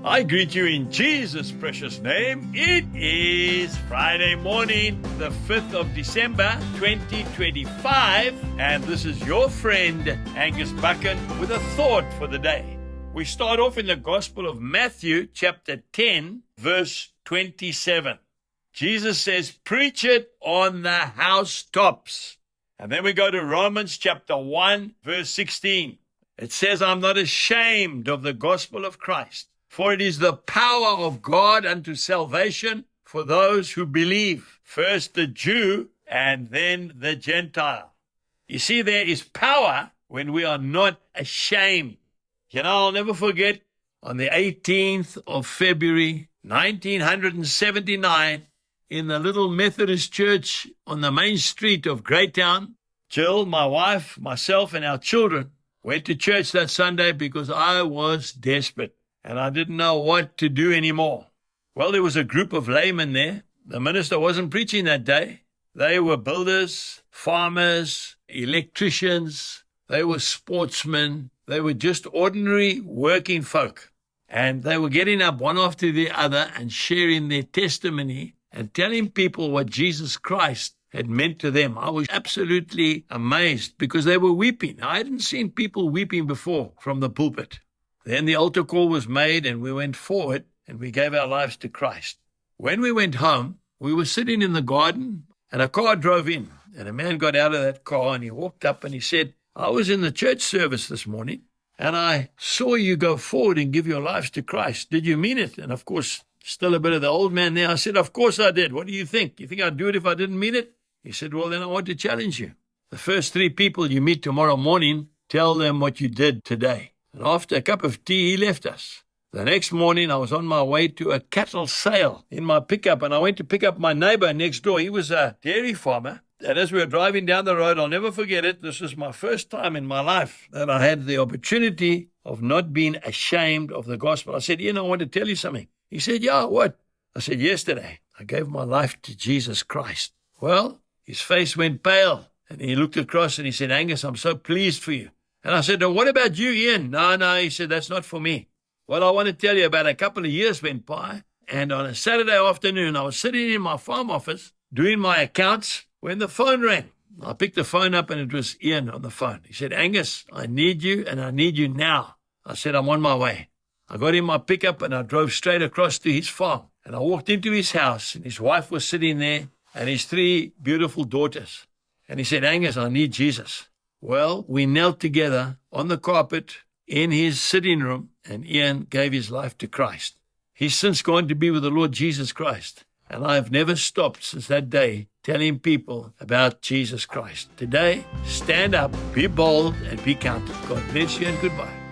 I greet you in Jesus' precious name. It is Friday morning, the 5th of December, 2025, and this is your friend, Angus Buchan, with a thought for the day. We start off in the Gospel of Matthew, chapter 10, verse 27. Jesus says, preach it on the housetops. And then we go to Romans chapter 1, verse 16. It says, I'm not ashamed of the gospel of Christ, for it is the power of God unto salvation for those who believe, first the Jew and then the Gentile. You see, there is power when we are not ashamed. You know, I'll never forget, on the 18th of February, 1979, in the little Methodist church on the main street of Greytown, Jill, my wife, myself, and our children went to church that Sunday because I was desperate and I didn't know what to do anymore. Well, there was a group of laymen there. The minister wasn't preaching that day. They were builders, farmers, electricians. They were sportsmen. They were just ordinary working folk. And they were getting up one after the other and sharing their testimony and telling people what Jesus Christ had meant to them. I was absolutely amazed because they were weeping. I hadn't seen people weeping before from the pulpit. Then the altar call was made and we went forward and we gave our lives to Christ. When we went home, we were sitting in the garden and a car drove in and a man got out of that car and he walked up and he said, I was in the church service this morning and I saw you go forward and give your lives to Christ. Did you mean it? And of course, still a bit of the old man there. I said, of course I did. What do you think? You think I'd do it if I didn't mean it? He said, well, then I want to challenge you. The first 3 people you meet tomorrow morning, tell them what you did today. And after a cup of tea, he left us. The next morning, I was on my way to a cattle sale in my pickup, and I went to pick up my neighbor next door. He was a dairy farmer. And as we were driving down the road, I'll never forget it. This is my first time in my life that I had the opportunity of not being ashamed of the gospel. I said, I want to tell you something. He said, yeah, what? I said, yesterday, I gave my life to Jesus Christ. Well, his face went pale, and he looked across and he said, Angus, I'm so pleased for you. And I said, oh, what about you, Ian? No, he said, that's not for me. Well, I want to tell you about a couple of years went by, and on a Saturday afternoon, I was sitting in my farm office doing my accounts when the phone rang. I picked the phone up, and it was Ian on the phone. He said, Angus, I need you, and I need you now. I said, I'm on my way. I got in my pickup and I drove straight across to his farm. And I walked into his house and his wife was sitting there and his 3 beautiful daughters. And he said, Angus, I need Jesus. Well, we knelt together on the carpet in his sitting room and Ian gave his life to Christ. He's since gone to be with the Lord Jesus Christ. And I've never stopped since that day telling people about Jesus Christ. Today, stand up, be bold, and be counted. God bless you and goodbye.